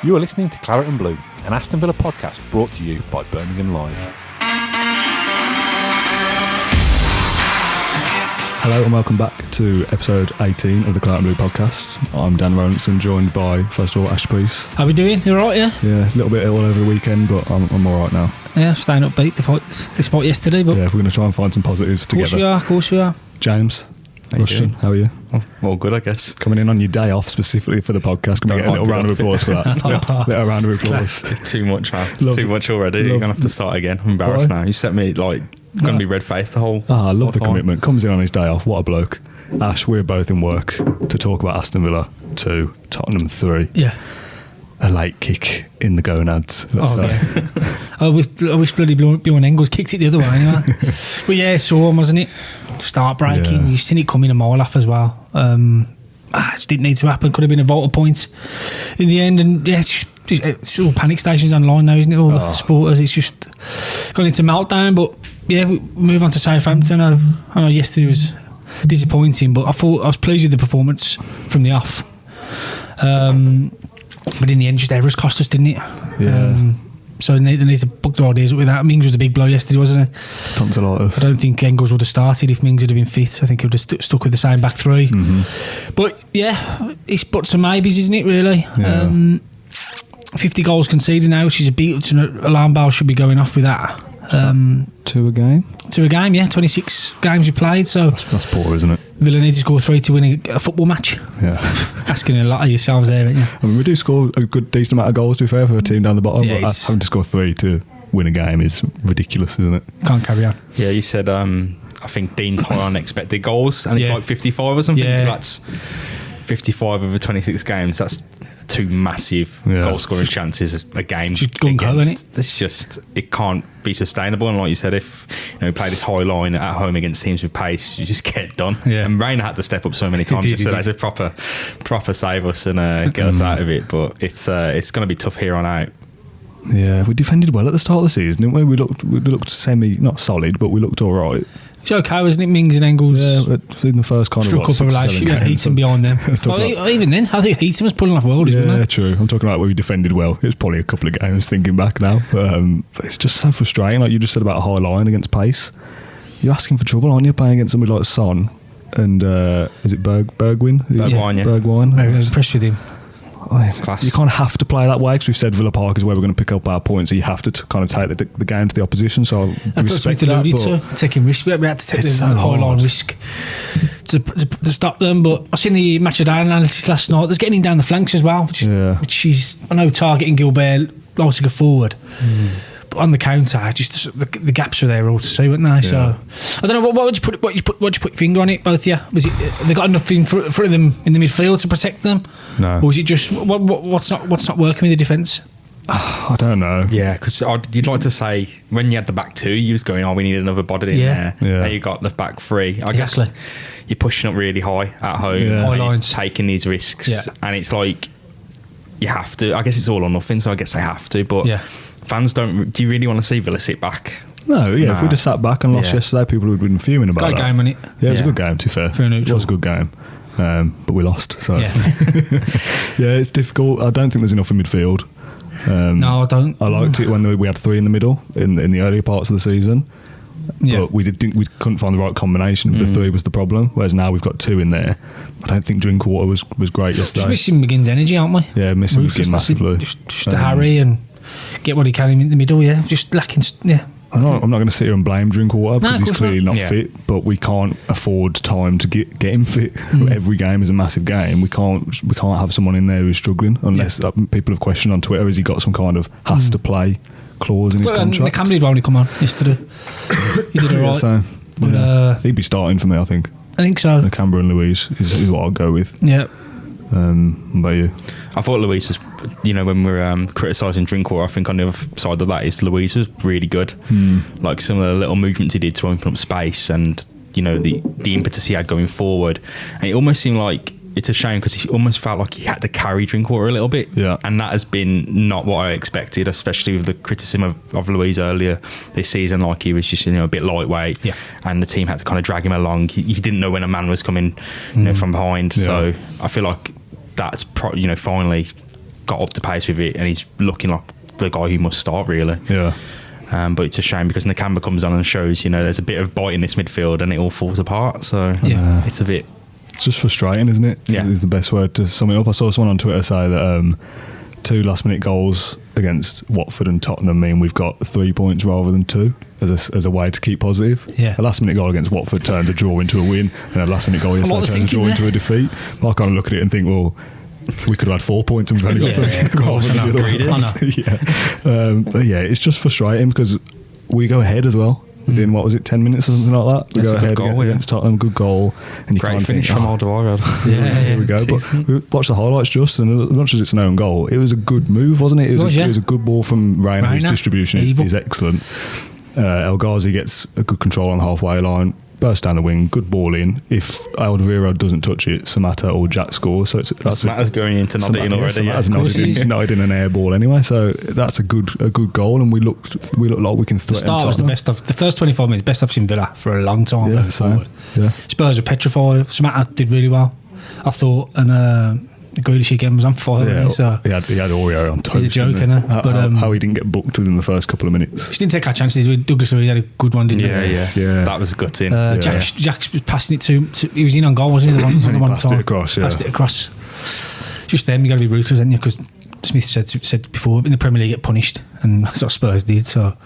You are listening to Claret and Blue, an Aston Villa podcast brought to you by Birmingham Live. Hello and welcome back to episode 18 of the Claret and Blue podcast. I'm Dan Rolinson, joined by, first of all, Preece. How we doing? You alright, yeah? Yeah, a little bit ill over the weekend, but I'm alright now. Yeah, staying upbeat despite yesterday. But yeah, we're going to try and find some positives together. Of course we are. James, Rushton, how are you? All good, I guess. Coming in on your day off specifically for the podcast. Can we get a little round of applause for that? little round of applause. Too much, man. Too much already. You're going to have to start again. I'm embarrassed now. You set me going to be red-faced the whole I love the time. commitment. Comes in on his day off. What a bloke. Ash, we're both in work to talk about Aston Villa 2, Tottenham 3. Yeah. A late kick in the gonads. I wish bloody Bjorn Engels kicked it the other way anyway. But yeah, so wasn't it? Start breaking. Yeah. You've seen it coming a mile off as well. It didn't need to happen. Could have been a vote of points in the end. And yeah, it's all panic stations online now, isn't it? All the supporters. It's just gone into meltdown. But yeah, we move on to Southampton. I know yesterday was disappointing, but I was pleased with the performance from the off. But in the end, just errors cost us, didn't it? Yeah. So they need to book their ideas up with that. Mings was a big blow yesterday, wasn't it? Tonsillitis. I don't think Engels would have started if Mings had been fit. I think he would have stuck with the same back three. Mm-hmm. But yeah, it's but some maybes, isn't it, really? Yeah. 50 goals conceded now, which is a beat. An alarm bell should be going off with that. 2 a game? 2 a game, yeah. 26 games we played. So that's poor, isn't it? Villa need to score 3 to win a football match. Yeah. Asking a lot of yourselves there, aren't you? I mean, we do score a good decent amount of goals, to be fair, for a team down the bottom, Yeah, but having to score 3 to win a game is ridiculous, isn't it? Can't carry on. Yeah, you said I think Dean's high on expected goals, and it's like 55 or something. Yeah. So that's 55 over 26 games. That's 2 massive goal scoring chances a game. Just gung ho, isn't it? It can't be sustainable. And like you said, if you play this high line at home against teams with pace, you just get done. Yeah. And Rainer had to step up so many times yesterday to proper save us and get us out of it. But it's going to be tough here on out. Yeah, we defended well at the start of the season, didn't we? We looked not solid, but we looked all right. It's okay, wasn't it? Mings and Engels. Yeah, in the first kind struck of up a relationship with Heaton behind them. Even then, I think Heaton was pulling off worldies, wasn't Yeah, it? true. I'm talking about where we defended well. It was probably a couple of games thinking back now. But it's just so frustrating. Like you just said about a high line against pace. You're asking for trouble, aren't you? Playing against somebody like Son and is it Bergwijn? Bergwijn, yeah. Bergwijn. I was impressed with him. Class. You can't have to play that way because we've said Villa Park is where we're going to pick up our points, so you have to kind of take the game to the opposition. So that's what Smith alluded to, taking risk. We had to take the high line risk to stop them. But I seen the match of day analysis last night. There's getting down the flanks as well, which is I know targeting Gilbert like to go forward. But on the counter, just the gaps are there all to see, weren't they? Yeah. So I don't know what would you put your finger on it, both of you? Was it have they got enough in front of them in the midfield to protect them? No. Or was it just what's not working with the defence? I don't know. Yeah, because you'd like to say when you had the back 2, you was going, we need another body in there. Yeah. Now you got the back 3. I Exactly. guess you're pushing up really high at home, High and lines, taking these risks, Yeah. and it's like you have to. I guess it's all or nothing, so I guess they have to. But fans don't. Do you really want to see Villa sit back? No, if we'd have sat back and lost yesterday, people would have been fuming about Great that. game, wasn't it? Yeah, it was a good game, to be fair. Very neutral. It was a good game. But we lost, so Yeah. yeah, it's difficult. I don't think there's enough in midfield. No, I don't. I liked it when we had 3 in the middle in the earlier parts of the season. Yeah. But we couldn't find the right combination of the 3 was the problem. Whereas now we've got 2 in there. I don't think Drinkwater was great yesterday. Just missing McGinn's energy, aren't we? Yeah, missing McGinn massively. Just to harry and get what he can in the middle. Yeah, just lacking. Yeah. I'm not going to sit here and blame Drinkwater because he's clearly not Yeah. fit. But we can't afford time to get him fit. Every game is a massive game. We can't have someone in there who's struggling unless people have questioned on Twitter. Has he got some kind of has to play clause in his contract? The Camry only come on yesterday. He did all right. So, But, he'd be starting for me, I think. I think so. The Canberra and Louise is what I'll go with. Yeah. What about you? I thought Louise was, when we're criticising Drinkwater, I think on the other side of that is Louise was really good. Like some of the little movements he did to open up space and, the impetus he had going forward. And it almost seemed like it's a shame because he almost felt like he had to carry Drinkwater a little bit. Yeah. And that has been not what I expected, especially with the criticism of Louise earlier this season. Like he was just, a bit lightweight. Yeah. And the team had to kind of drag him along. He didn't know when a man was coming from behind. Yeah. So I feel like that's, finally got up to pace with it, and he's looking like the guy who must start, really. Yeah. But it's a shame because Nakamba comes on and shows, you know, there's a bit of bite in this midfield and it all falls apart. So it's a bit... It's just frustrating, isn't it? Yeah. Is the best word to sum it up. I saw someone on Twitter say that 2 last-minute goals against Watford and Tottenham mean we've got 3 points rather than 2 as a way to keep positive. Yeah. A last-minute goal against Watford turns a draw into a win, and a last-minute goal yesterday turns a draw into a defeat. I kind of look at it and think, well, we could have had 4 points and we've only got 3. But yeah, it's just frustrating because we go ahead as well. Within, 10 minutes or something like that? We go ahead against Tottenham, good goal. And you Great can't finish think, from Alderweireld. here we go. But we watched the highlights just, and as much as it's an own goal, it was a good move, wasn't it? It was a good ball from Reina. His distribution is excellent. El Ghazi gets a good control on the halfway line, burst down the wing, good ball in. If Alderweireld doesn't touch it, Samatta or Jack score. So Samatta's going into nodding already. Samatta's nodded in an air ball anyway. So that's a good goal, and we look like we can threaten. The start was the best of the first 25 minutes. Best I've seen Villa for a long time. Yeah, same. Yeah. Spurs were petrified. Samatta did really well, I thought, and the Grealish again was on fire. Yeah, so he had Oreo on toast. He's a joke, isn't it? But how he didn't get booked within the first couple of minutes. He didn't take our chances. Douglas Luiz had a good one, didn't he? Yeah. That was gutting. Jack's was passing it to. He was in on goal, wasn't he? The one passed it across. Passed it across. Just them, you got to be ruthless, haven't you? Because Smith said before, in the Premier League, get punished, and that's what Spurs did. So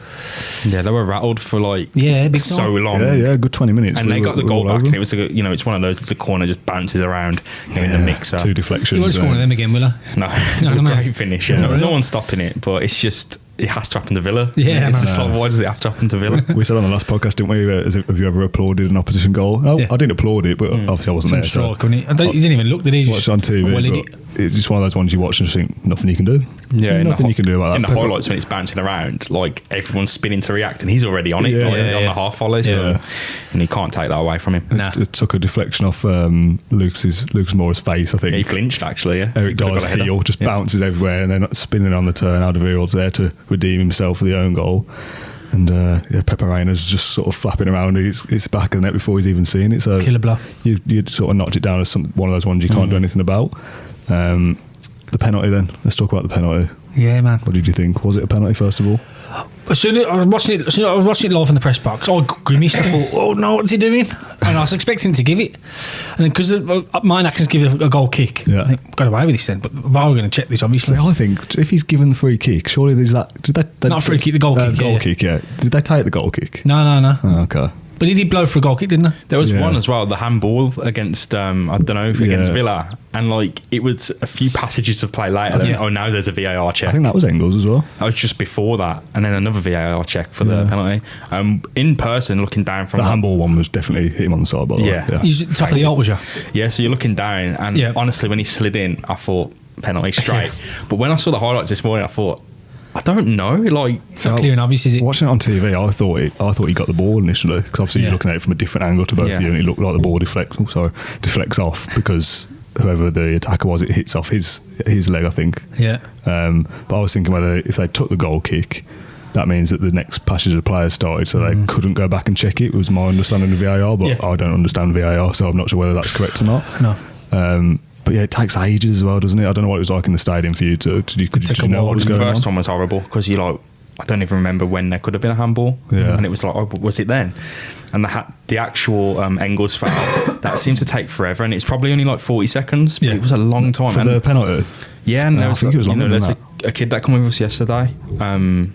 yeah, they were rattled for big so time. long. Yeah, good 20 minutes. And they got the goal back, and it was it's one of those. It's a corner just bounces around in the mixer. 2 deflections. You won't score one of them again, will I? No, it's a great finish. No one's stopping it, but it's just. It has to happen to Villa. Yeah, it's just like, why does it have to happen to Villa? We said on the last podcast, didn't we? Have you ever applauded an opposition goal? No, I didn't applaud it, but obviously I wasn't there. Strike, he didn't even look, did he? Watched it on TV. It's just one of those ones you watch and just think nothing you can do. Yeah, nothing you can do about that. In the highlights when it's bouncing around, like everyone's spinning to react, and he's already on it on the half volley. So, and you can't take that away from him. It took a deflection off Lucas Moura's face, I think. Yeah, he flinched actually. Yeah, Eric Dyer's heel just bounces everywhere, and then spinning on the turn. Alderweireld's there to redeem himself for the own goal, and Pepe Reina's just sort of flapping around his back of the net before he's even seen it. So killer blow. You sort of knocked it down as one of those ones you can't do anything about. The penalty then. Let's talk about the penalty. Yeah, man. What did you think? Was it a penalty first of all? As soon as I was watching it live in the press box, I grimaced. I thought, oh no, what's he doing? And I was expecting him to give it. And then because mine actions give a goal kick, I think got away with this then. But VAR were going to check this, obviously. So I think if he's given the free kick, surely there's that. Not a free kick, the goal kick. Goal kick, yeah. Did they take the goal kick? No. Oh, okay. But he did blow for a goal kick, didn't he? There was one as well, the handball against against Villa, and it was a few passages of play later. Now there's a VAR check. I think that was Engels as well. That was just before that, and then another VAR check for the penalty. In person, looking down from the handball one was definitely hit him on the side. By the way, yeah. He's at the top of the arc, was you? Yeah, so you're looking down, and honestly, when he slid in, I thought penalty straight. But when I saw the highlights this morning, I thought, I don't know. It's not clear and obvious, is it? Watching it on TV, I thought he got the ball initially, because obviously you're looking at it from a different angle to both of you, and it looked like the ball deflects off because whoever the attacker was, it hits off his leg, I think. Yeah. But I was thinking whether if they took the goal kick, that means that the next passage of players started, so they couldn't go back and check it. It was my understanding of VAR, but I don't understand VAR, so I'm not sure whether that's correct or not. No. But yeah, it takes ages as well, doesn't it? I don't know what it was like in the stadium for you to. Did you know what was going on? The first one was horrible because I don't even remember when there could have been a handball. Yeah. And it was like, was it then? And the actual Engels foul, that seems to take forever, and it's probably only 40 seconds. But it was a long time. For the penalty? Yeah, and I think it was longer than that. A kid that came with us yesterday, and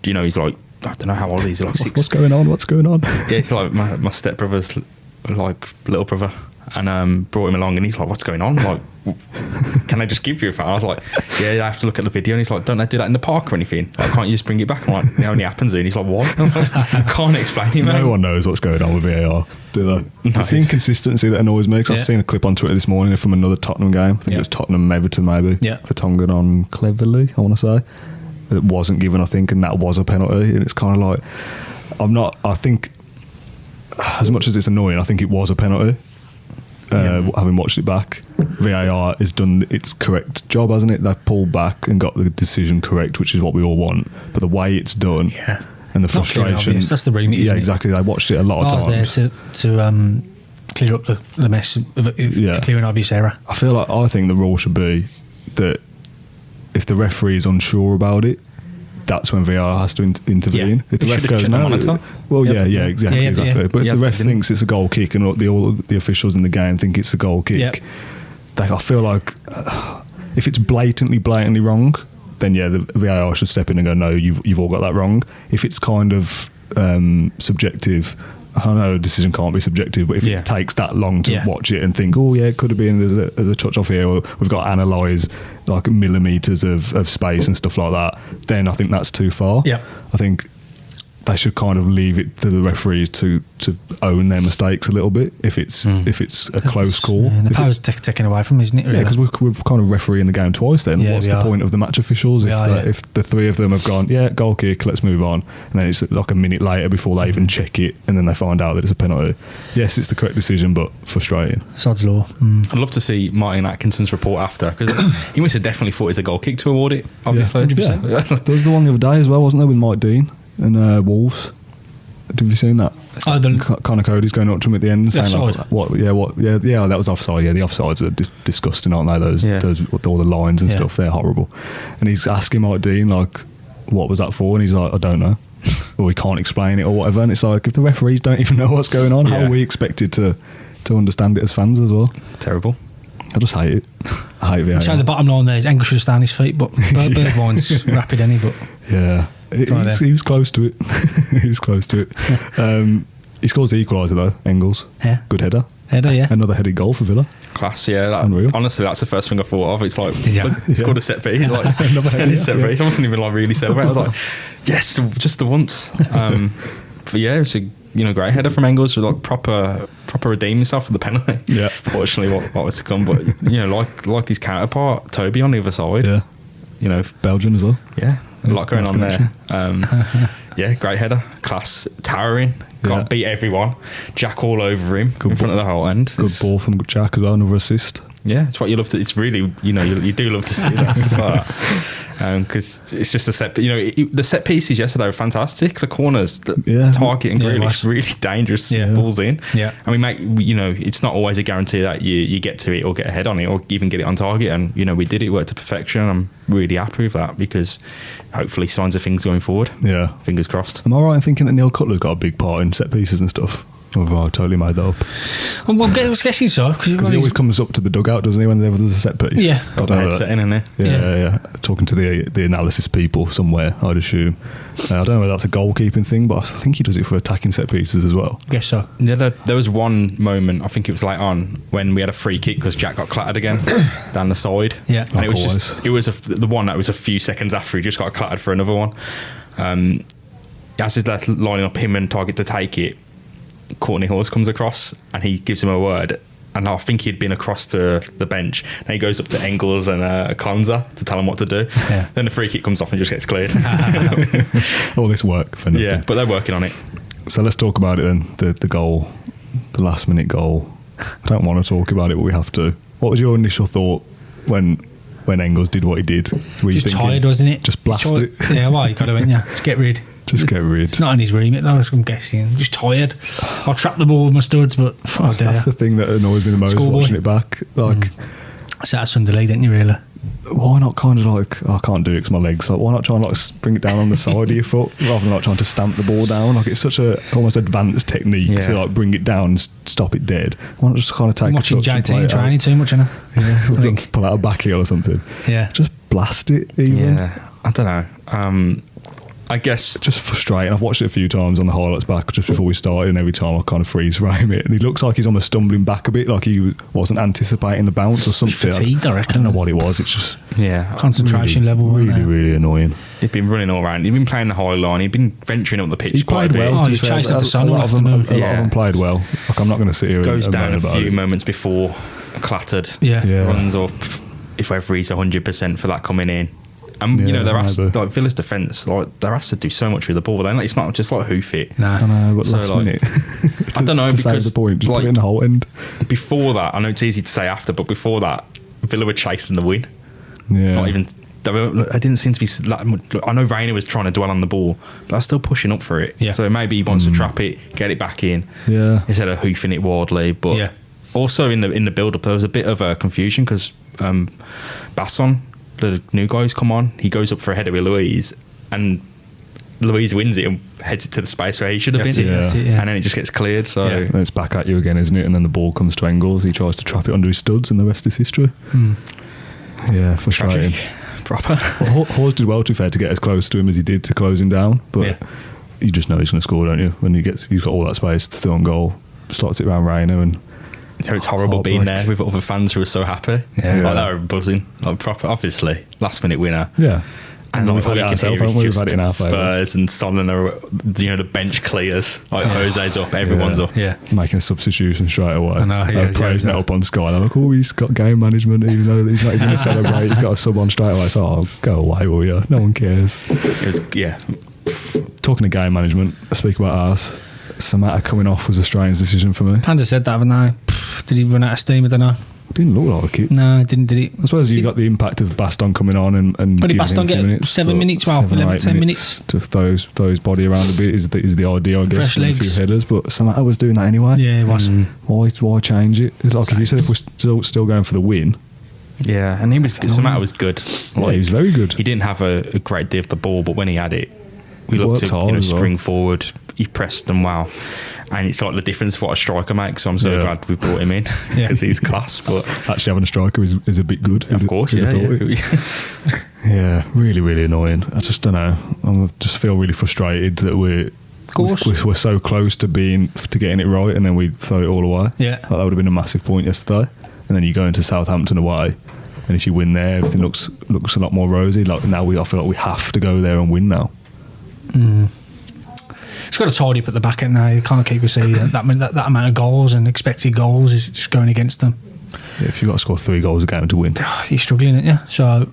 he's like, I don't know how old he is. He's like 6. What's going on? Yeah, it's like my stepbrother's little brother. And brought him along, and he's like, what's going on? Can I just give you a foul? I was like, yeah, I have to look at the video. And he's like, don't they do that in the park or anything? Can't you just bring it back? I'm like, it only happens. And he's like, what? Can't explain it, man. No one knows what's going on with VAR, do they? No. It's the inconsistency that annoys me, because I've seen a clip on Twitter this morning from another Tottenham game. I think it was Tottenham-Everton maybe. Yeah. For Tongan on Cleverley, I want to say. It wasn't given, I think, and that was a penalty. And it's kind of I think, as much as it's annoying, I think it was a penalty. Having watched it back, VAR has done its correct job, hasn't it? They've pulled back and got the decision correct, which is what we all want. But the way it's done, and the frustration, that's the remit. Yeah, exactly. I watched it a lot of times. I was there to clear up the mess, to clear an obvious error. I think the rule should be, that if the referee is unsure about it, that's when VAR has to intervene. Yeah. If the He ref should have goes, checked the no, monitor. well, exactly. But if the ref didn't. thinks it's a goal kick and all the officials in the game think it's a goal kick, I feel like if it's blatantly wrong, then the VAR should step in and go, no, you've all got that wrong. If it's kind of subjective, I know a decision can't be subjective, but if it takes that long to watch it and think, it could have been there's a touch off here, or we've got to analyse like millimetres of space and stuff like that, then I think that's too far. Yeah. I think they should kind of leave it to the referees to own their mistakes a little bit if it's a close call. Yeah, the If power's it's- taken away from him, isn't it? yeah, because we're kind of refereeing the game twice then. Yeah, What's we the are. point of the match officials if the three of them have gone, goal kick, let's move on, and then it's like a minute later before they even check it, and then they find out that it's a penalty. Yes, it's the correct decision, but frustrating. Sod's law. I'd love to see Martin Atkinson's report after, because he must have definitely thought it's a goal kick to award it, obviously. 100%. There was the one the other day as well, wasn't there, with Mike Dean and Wolves? Have you seen that? Oh, Connor Cody's going up to him at the end and saying, like, offside? that was offside. Yeah, the offsides are disgusting, aren't they? Those with all the lines and stuff, they're horrible. And he's asking Mike Dean, like, what was that for? And he's like, I don't know. Or we can't explain it or whatever. And it's like, if the referees don't even know what's going on, how are we expected to understand it as fans as well? Terrible. I just hate it. I hate VAR. So the bottom line there is Engel should have stayed on his feet, but Birdwine's rapid, any but Yeah. He was close to it. He was close to it. He scores the equaliser though, Engels. Yeah. Good header. Yeah. Another headed goal for Villa. Class, yeah. Unreal. Honestly, that's the first thing I thought of. It's like, Yeah. he scored a set piece. Like, Another header, set piece. I wasn't even like really celebrating. I was like, yes, just the once. But yeah, it's a great header from Engels, with like proper redeemed himself for the penalty. Yeah. Fortunately, what was to come, but like his counterpart Toby on the other side. Yeah. Belgian as well. Yeah. A lot going Nice on there. Yeah, great header. Class. Towering. Can't beat everyone. Jack all over him in front of the whole end. Good ball from Jack as well, another assist. Yeah, it's what you love to. It's really, you do love to see that stuff like that. Because it's just a set. The set pieces yesterday were fantastic. The corners, the target and Grealish, really dangerous balls in. Yeah, and it's not always a guarantee that you get to it or get a head on it or even get it on target. And we did it, worked to perfection. I'm really happy with that because hopefully signs of things going forward. Yeah, fingers crossed. Am I right in thinking that Neil Cutler's got a big part in set pieces and stuff? Or have I totally made that up? Well, I was guessing so. Because he always comes up to the dugout, doesn't he, when there's a set piece? Yeah. Got the headset in there. Yeah. Talking to the analysis people somewhere, I'd assume. I don't know whether that's a goalkeeping thing, but I think he does it for attacking set pieces as well. I guess so. Yeah, there was one moment, I think it was late on, when we had a free kick because Jack got clattered again down the side. Yeah. And it was the one that was a few seconds after he just got clattered for another one. As he's lining up him and target to take it, Courtney Horse comes across and he gives him a word, and I think he'd been across to the bench, and he goes up to Engels and Klanza to tell him what to do. Then the free kick comes off and just gets cleared. All this work for nothing. Yeah, but they're working on it. So let's talk about it then, the goal, the last minute goal. I don't want to talk about it, but we have to. What was your initial thought when Engels did what he did? Were you Just thinking, tired, wasn't it? Just blast it? Yeah, well, you got to win, yeah. Just get rid. Just get rid. It's not on his remit, though, I'm guessing. Just tired. I'll trap the ball with my studs, but that's the thing that annoys me the most, Schoolboy. watching it back. Like, Sat at Sunday League, didn't you, really? why not kind of like, I can't do it because my legs, like, why not try and like bring it down on the side of your foot rather than like trying to stamp the ball down? Like, it's such a almost advanced technique to like bring it down and stop it dead. Why not just kind of take watching a touch and play JT it training out? too much, innit? Yeah, pull out a back heel or something. Yeah. Just blast it even. Yeah, I don't know. I guess Just frustrating. I've watched it a few times on the highlights back just before we started, and every time I kind of freeze frame it, and he looks like he's almost stumbling back a bit, like he wasn't anticipating the bounce or something. Fatigued, I reckon. I don't know what it was. It's just Concentration level. really annoying. he'd been running all around. He'd been playing the high line. He'd been venturing up the pitch He quite played a bit. well. Oh, to be he's fair. chased after A Son lot all of them- afternoon. a lot of them played well. Like, I'm not going to sit here Goes and down moan a about few it. moments before clattered. Yeah. Runs up. If whether he's 100% for that coming in. And you know, they're asked, maybe. like Villa's defence, like they're asked to do so much with the ball. Then it's not just like hoof it. Nah. I know, but So, last like, minute. I don't know, to save because, the point, just put like, it in the whole end. Before that, I know it's easy to say after, but before that, Villa were chasing the win. Yeah. Not even. I didn't seem to be. I know Reina was trying to dwell on the ball, but I was still pushing up for it. Yeah. So maybe he wants to trap it, get it back in, Yeah. instead of hoofing it wildly. But Yeah. also in the build up, there was a bit of a confusion because Basson, the new guy who's come on, he goes up for a header with Louise, and Louise wins it and heads it to the space where he should have been. That's it, yeah. And then it just gets cleared. So And it's back at you again, isn't it? And then the ball comes to Engels. He tries to trap it under his studs, and the rest is history. Yeah, frustrating. tragic. Proper. Well, Hawes did well, to be fair, to get as close to him as he did to close him down. But you just know he's going to score, don't you? When he's got all that space to throw on goal, slots it around Reina, and It's horrible being there with other fans who are so happy. Yeah. Like, they were buzzing. Like, proper, obviously, last minute winner. yeah. And We've like, had all it you can ourselves, hear is haven't we? We've just had it in our favour. Spurs and Son and the bench clears. Like Jose's up, everyone's up. Yeah. Making a substitution straight away. I know, yeah, praising yeah. it up on Sky. And I'm like, oh, he's got game management, even though he's not even going to celebrate. He's got a sub on straight away. So, go away, will you? No one cares. It was, yeah. Talking of game management, I speak about ours. Samatta coming off was a strange decision for me. Panzer said that, haven't they? Did he run out of steam? I don't know. Didn't look like it. No, didn't, did he? I suppose you got the impact of Baston coming on and What did giving Baston him a few get? minutes, 7 but minutes? Well, 7 or 11, 8 10 minutes to throw his body around a bit is the idea, I guess. Fresh from a few legs. headers, but Samatta was doing that anyway. Yeah, it was. Why change it? It's like if you said if we're still going for the win, Yeah, and Samatta was good. yeah, he was very good. He didn't have a great deal of the ball, but when he had it, we looked Worked to hard as well. spring forward. He pressed them well, and it's like the difference of what a striker makes. So I'm so Yeah. glad we brought him in Yeah. because he's class. But Actually, having a striker is a bit good. of course, Who'd have yeah, thought it? Yeah, really, really annoying. I just don't know. I just feel really frustrated that we're so close to getting it right, and then we throw it all away. Yeah. Like, that would have been a massive point yesterday. And then you go into Southampton away, and if you win there, everything looks a lot more rosy. Like now, I feel like we have to go there and win now. It's got to tidy up at the back end now. You can't keep seeing that amount of goals and expected goals is just going against them. Yeah, if you've got to score 3 goals a game to win, You're struggling, aren't you? So,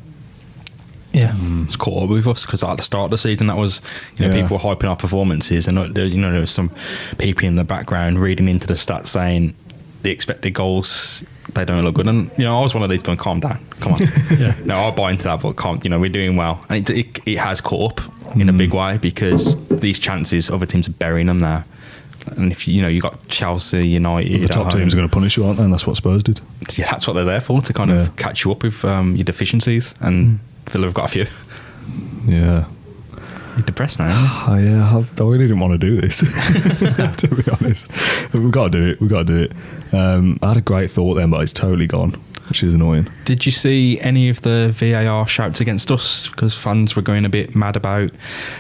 yeah. it's caught up with us because at the start of the season, that was people were hyping our performances, and there was some people in the background reading into the stats saying the expected goals, they don't look good. And I was one of these going, calm down, come on. No, I'll buy into that, but we're doing well, and it has caught up in a big way because these chances, other teams are burying them there. And if you got Chelsea, United, the top teams are going to punish you, aren't they? And that's what Spurs did. Yeah, that's what they're there for, to kind of catch you up with your deficiencies, and Villa have got a few. Yeah. You're depressed now, aren't you? I really didn't want to do this, to be honest. We've got to do it. I had a great thought then, but it's totally gone, which is annoying. Did you see any of the VAR shouts against us? Because fans were going a bit mad about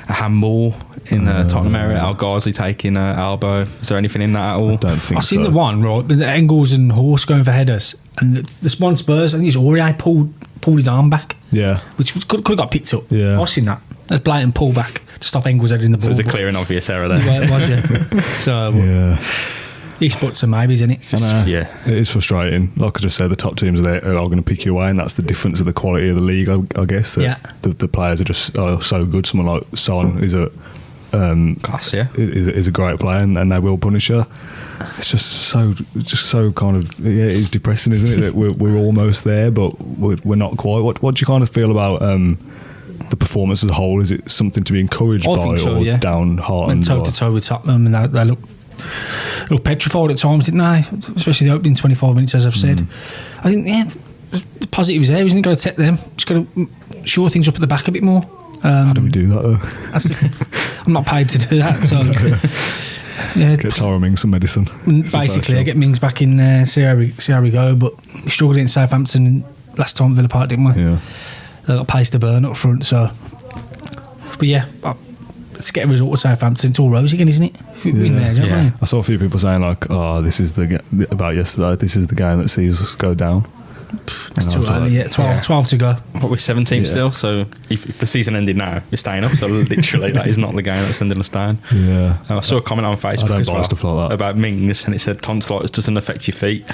a handball in the Tottenham area, El Ghazi taking an elbow. Is there anything in that at all? I don't think I've so. seen the one, right, with the Engels and Horse going for headers, and the one Spurs, I think it's Aurier, pulled his arm back, Yeah. which could have got picked up. Yeah. I've seen that. That's blatant pullback to stop Engels heading the ball. So it was a clear and obvious error there. Well, it was, yeah. So, Yeah. he sputs some maybes, isn't it? Yeah. It is frustrating. Like I just said, the top teams are going to pick you away, and that's the difference of the quality of the league, I guess. That Yeah. The players are just so good. Someone like Son is a Class, yeah. is a great player, and they will punish her. It's just so kind of it's depressing, isn't it? That we're almost there, but we're not quite. What do you kind of feel about the performance as a whole? Is it something to be encouraged I by, think so, or yeah. downhearted? Went toe to toe with Tottenham, and they look petrified at times, didn't they? Especially the opening 25 minutes, as I've said. I think, the positives there. He's not going to take them. He's got to shore things up at the back a bit more. How do we do that, though? I'm not paid to do that, so yeah. Get Tara Mings some medicine. Basically, I get Mings back in there, see how we go. But we struggled in Southampton last time at Villa Park, didn't we? Yeah. They got pace to burn up front, so. But yeah, let's get a result with Southampton. It's all rosy again, isn't it? If we win there, don't we? I saw a few people saying like, "Oh, this is about yesterday. This is the game that sees us go down." It's And I too was early, like, yeah. 12 to go. What, we're 17 still, so if the season ended now, you're staying up. So literally, that is not the game that's sending us down. Yeah. I saw a comment on Facebook don't as buy well stuff like that. about Mings, and it said tonsillitis doesn't affect your feet.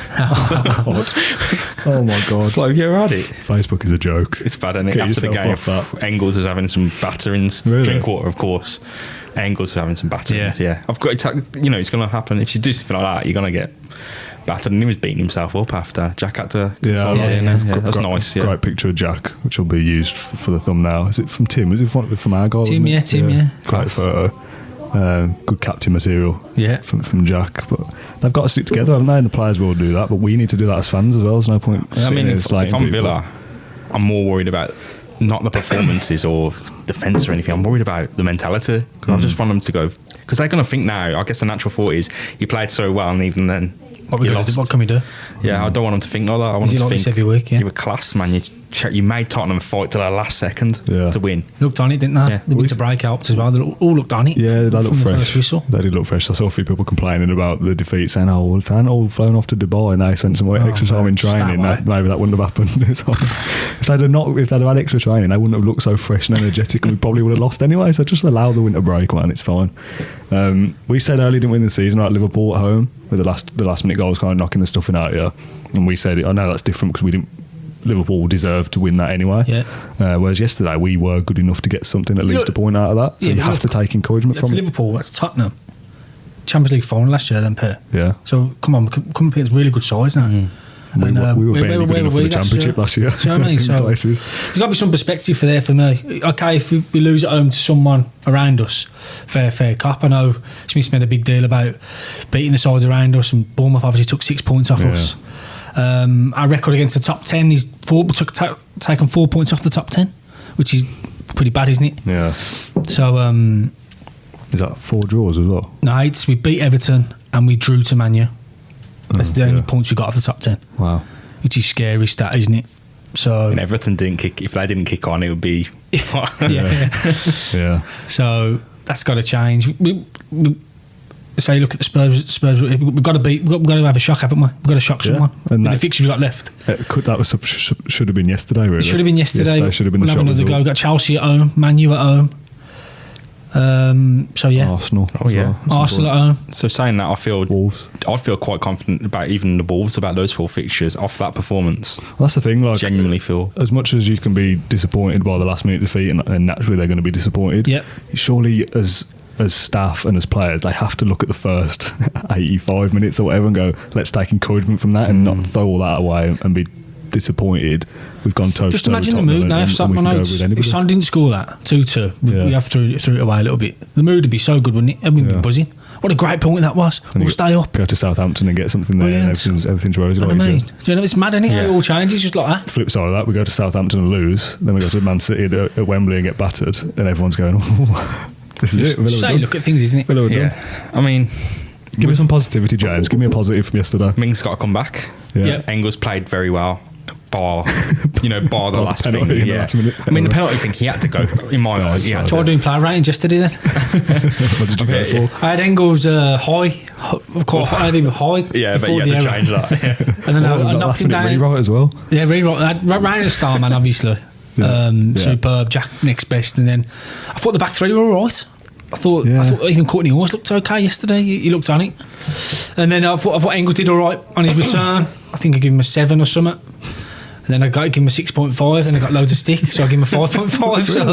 Oh my god. It's like, have you ever had it? Facebook is a joke. It's bad, isn't it? Get After the game, yourself off that. Engels was having some batterings. Really? Drinkwater, of course. Engels was having some batterings. Yeah. I've got to, it's going to happen. If you do something like that, you're going to get battered. And he was beating himself up after. Jack had to console it in. That's nice. Yeah. Great picture of Jack, which will be used for the thumbnail. Is it from Tim? Is it from our guy? Tim, wasn't it? yeah. Great Class. photo. Good captain material Yeah. from Jack. But they've got to stick together, haven't they? And the players will do that, but we need to do that as fans as well. There's no point. I mean, if I'm people. Villa, I'm more worried about not the performances or defence or anything. I'm worried about the mentality. 'Cause I just want them to go, because they're going to think now. I guess the natural thought is you played so well, and even then you lost. What can we do? Yeah, I don't want them to think like that. I want Is them it to like this think every week, yeah? you were class, man. You made Tottenham fight till the last second to win. Looked on it, didn't they? Yeah. They went to break out as well. They all looked on it. Yeah, they look from the fresh. first whistle. They did look fresh. I saw a few people complaining about the defeat, saying, "Oh, well, if they hadn't all flown off to Dubai and they spent some extra time in training, maybe that wouldn't have happened." So, if they'd have had extra training, they wouldn't have looked so fresh and energetic, and we probably would have lost anyway. So just allow the winter break, man. It's fine. We said earlier, didn't we, in the season, about Liverpool at home with the last minute goals, kind of knocking the stuffing out here, and we said, "I know that's different because we didn't." Liverpool deserved to win that anyway. Yeah. Whereas yesterday we were good enough to get something, at least a point out of that. So you have to take encouragement That's from it. Liverpool. That's Tottenham. Champions League final last year, then, Per. Yeah. So come on, come up here. It's really good size now. We were barely good enough for the Championship last year. Do you know what I mean? So Places. there's got to be some perspective for me. Okay, if we lose at home to someone around us, fair cop. I know Smith's made a big deal about beating the sides around us, and Bournemouth obviously took 6 points off us. Our record against the top 10 is taken 4 points off the top 10, which is pretty bad, isn't it? Yeah. So Is that 4 draws as well? no, we beat Everton and we drew to Man U. That's the only points we got off the top 10. Wow. Which is scary stat, isn't it? So And Everton didn't kick. If they didn't kick on, it would be. Yeah. So that's got to change. We say look at the Spurs. We've got to beat. We've got to have a shock, haven't we? We've got to shock someone And with the fixtures we've got left. Should have been yesterday, really. It should have been yesterday. Should have been We'll the have shock another result. go. We've got Chelsea at home, Man U at home. So yeah, Arsenal. Oh, as yeah. well. Arsenal at home. So saying that, Wolves. I feel quite confident about even the Wolves, about those 4 fixtures off that performance. Well, that's the thing. Like, Genuinely feel. as much as you can be disappointed by the last minute defeat, and naturally they're going to be disappointed. Yep. Surely, as staff and as players, they have to look at the first 85 minutes or whatever and go, let's take encouragement from that and not throw all that away and be disappointed. We've gone toe Just to toe imagine with the mood Tottenham now. and If we can go with anybody. Son didn't score that 2-2, we have threw it away a little bit. The mood would be so good, wouldn't it? Everyone would be buzzing. What a great point that was. And We'll stay up. Go to Southampton and get something there. And everything's rosy. You know Like what I you mean? said. Do you know, it's mad, isn't it? How it all changes just like that. Flip side of that, we go to Southampton and lose. Then we go to Man City at Wembley and get battered, and everyone's going, "This is it." Villa Just are how you done. look at things, isn't it? Villa are done. Yeah. I mean, Give me some positivity, James. Give me a positive from yesterday. Ming's got to come back. Yeah. Yep. Engels played very well. Bar the last penalty thing. in the Yeah. last minute. I mean, the penalty thing, he had to go. In my eyes, he had Tried to. doing player ratings yesterday then. What did you go for? I had Engels high. Of course, I had him high. Yeah, but before you had the to error. change that. Yeah. And then I Last knocked him minute down. rewrite as well. Yeah, rewrite. Ryan's star man, obviously. Yeah. Superb. Jack next best, and then I thought the back three were all right. I thought even Courtney Horse looked okay yesterday. He looked on it, and then I thought Engels did all right on his return. I think I gave him a 7 or something. And then I got to give him a 6.5, and I got loads of stick, so I give him a 5.5. So,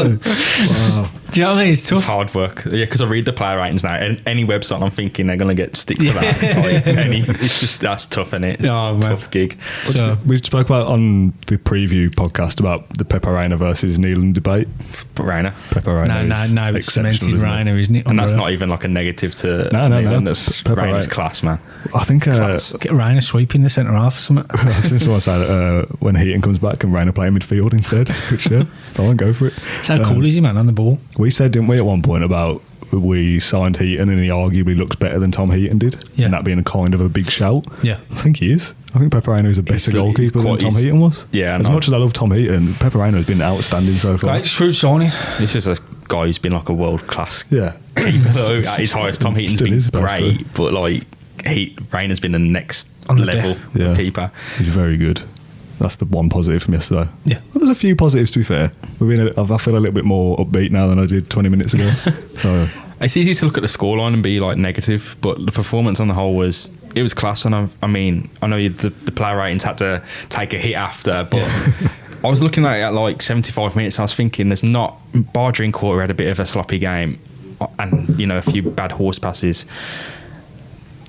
Wow. do you know what I mean? It's tough. It's hard work. Yeah, because I read the player ratings now. Any website, I'm thinking they're going to get stick for that. Like, it's just, that's tough, isn't it? It's Oh, a man. tough gig. So, We spoke about on the preview podcast about the Pepe Reina versus Neelan debate. But Reina. Pepe Reina is no, it's exceptional, cemented isn't it? Reiner, isn't it? And that's Unreal. not even like a negative to No. Neelan. That's Pepe Reina's Reina. class, man. I think Class. Get Reiner sweeping the centre half or something. I just want to say that when Heaton comes back, can Reina play in midfield instead? Which, fine, go for it. So how cool is he, man, on the ball? We said, didn't we, at one point about we signed Heaton and he arguably looks better than Tom Heaton did, Yeah. and that being a kind of a big shout. Yeah. I think he is. I think Pepe Reina is a better goalkeeper than Tom Heaton was. Yeah, as no. much as I love Tom Heaton, Pepe Reina has been outstanding so far. Great, shrewd signing. This is a guy who's been like a world class Yeah, keeper, though. At his highest, Tom Heaton's Still been is, basically. great, but like Reina's been the next On the level Yeah. of keeper. he's very good. That's the one positive from yesterday. Yeah. Well, there's a few positives, to be fair. I feel a little bit more upbeat now than I did 20 minutes ago. So It's easy to look at the scoreline and be like negative, but the performance on the whole was class. And I mean, I know the player ratings had to take a hit after, but I was looking at like 75 minutes. And I was thinking, there's not bar Drinkwater had a bit of a sloppy game, and a few bad horse passes.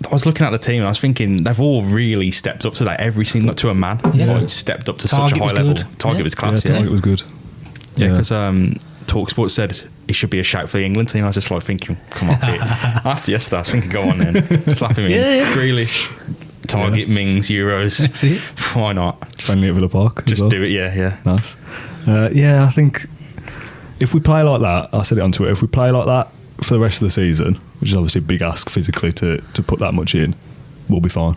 I was looking at the team and I was thinking they've all really stepped up today. Every single, to a man, Yeah. like, stepped up to Target such a high was level. good. Target Yeah. was class. Target was good. Yeah, because TalkSport said it should be a shout for the England team. I was just like thinking, come on, Pete. After yesterday, I was thinking, go on then, slap him in. Grealish, Target, Mings, Euros. That's it. Why not? Friendly at Villa Park. Just do it. Yeah. Nice. Yeah, I think if we play like that, I said it on Twitter. If we play like that for the rest of the season, which is obviously a big ask physically to put that much in, we'll be fine.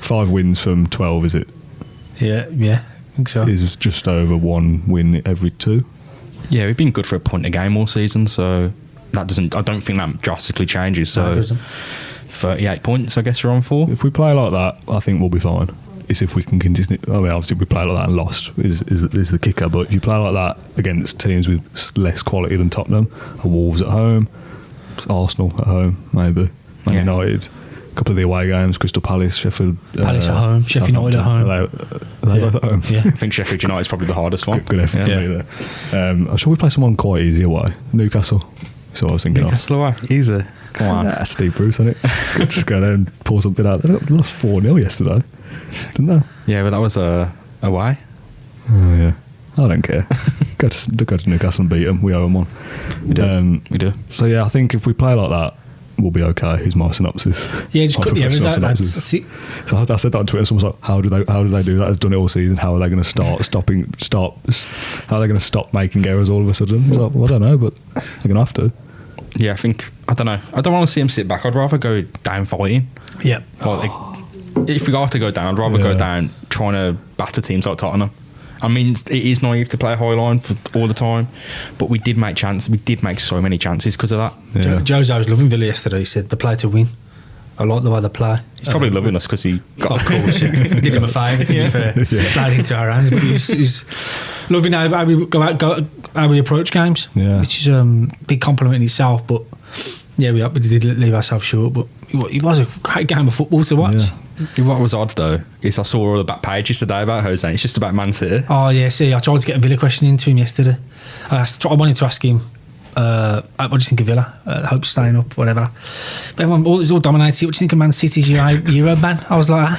5 wins from 12, is it? Yeah, I think so. Is just over 1 win every 2. Yeah, we've been good for a point a game all season, so that doesn't. I don't think that drastically changes. So No, it doesn't. 38 points, I guess we're on for. If we play like that, I think we'll be fine. It's if we can continue. I mean, obviously, if we play like that and lost is the kicker. But if you play like that against teams with less quality than Tottenham, Wolves at home, Arsenal at home, maybe Man United. A couple of the away games, Crystal Palace, Sheffield. Palace at home, Sheffield United at home. Are they both at home? Yeah. I think Sheffield United's probably the hardest one. Good effort for me there. I'm sure we play someone quite easy away. Newcastle. That's what I was thinking Newcastle away, easy. Come on. That's Steve Bruce, isn't it? Just go there and pour something out. They lost 4-0 yesterday, didn't they? Yeah, but that was away. Oh, yeah. I don't care. go to Newcastle and beat them. We owe them one. We do. So, yeah, I think if we play like that, we'll be okay, is my synopsis. Yeah, just My cut the errors professional out. synopsis. That's it. So I said that on Twitter. Someone was like, "How do they do that? They've done it all season. How are they going to stop? How are they going to stop making errors all of a sudden?" It's like, well, I don't know, but they're going to have to. Yeah, I don't know. I don't want to see him sit back. I'd rather go down fighting. Yeah. Like, if we have to go down, I'd rather go down trying to batter teams like Tottenham. I mean, it is naive to play a high line for all the time, but we did make chances. We did make so many chances because of that. Yeah. Jose was loving Villa yesterday. He said, they play to win. I like the way they play. He's probably loving us because he got Of course, yeah. Did him a favour, to be fair. Played into our hands, but he's loving how we how we approach games, which is a big compliment in itself. But yeah, we did leave ourselves short, but it was a great game of football to watch. What was odd though is I saw all the back pages today about Jose. It's just about Man City. Oh yeah, see, I tried to get a Villa question into him yesterday. I wanted to ask him, what do you think of Villa? Hope staying up, whatever. But everyone was all dominated. What do you think of Man City's Euro ban? I was like,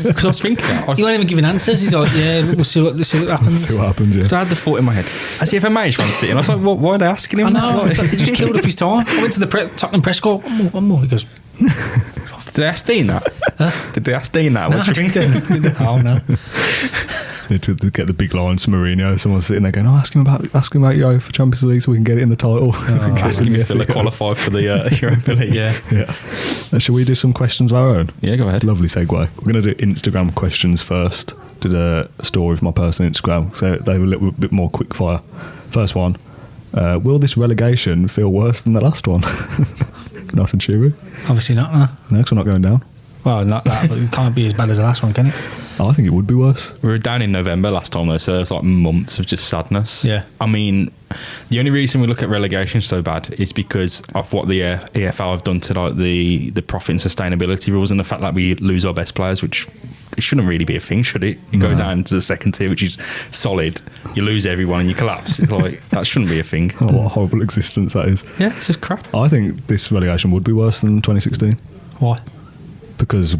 because I was thinking that. He wasn't even giving answers. He's like, yeah, we'll see what happens. See what happens. Yeah. So I had the thought in my head: has he ever managed Man City? And I was like, why are they asking him? I know. Like, He just killed up his time. I went to the Tottenham press corps. One more. He goes, did they ask Dean that? Did they ask Dean that? no, What do you think? oh no. To get the big lines from Mourinho. Someone's sitting there going, ask him about Euro for Champions League so we can get it in the title. Ask him if Villa qualified for the Europa League. Yeah. Shall we do some questions of our own? Yeah, go ahead. Lovely segue. We're going to do Instagram questions first. Did a story for my personal Instagram, so they were a little bit more quick fire. First one: will this relegation feel worse than the last one? Nice and cheery. Obviously not. No, No, because we're not going down. well, not that, but it can't be as bad as the last one, can it? I think it would be worse. We were down in November last time though, so there's like months of just sadness. Yeah. I mean, the only reason we look at relegation so bad is because of what the EFL have done to like the profit and sustainability rules and the fact that we lose our best players, which it shouldn't really be a thing, should it? You go down to the second tier, which is solid, you lose everyone and you collapse. It's like, that shouldn't be a thing. Oh, what a horrible existence that is. Yeah, it's just crap. I think this relegation would be worse than 2016 Why? because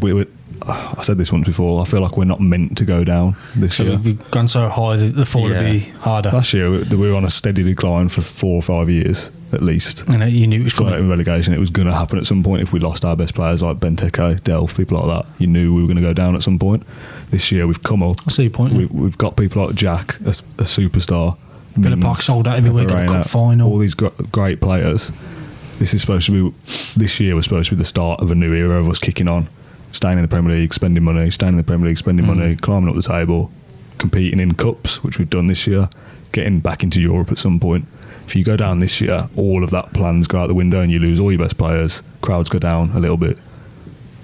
I said this once before, I feel like we're not meant to go down this So year. we've gone so high that the fall would be harder. Last year we were on a steady decline for 4 or 5 years at least. And you knew it was Going out coming. in relegation, it was going to happen at some point if we lost our best players like Benteke, Delph, people like that. You knew we were going to go down at some point. This year we've come up. I see your point. We've got people like Jack, a superstar. Villa Mings, Park sold out everywhere, got a Moreno, cup final. All these great players. This year was supposed to be the start of a new era of us kicking on, staying in the Premier League, spending money, money, climbing up the table, competing in cups, which we've done this year, getting back into Europe at some point. If you go down this year, all of that plans go out the window and you lose all your best players, crowds go down a little bit,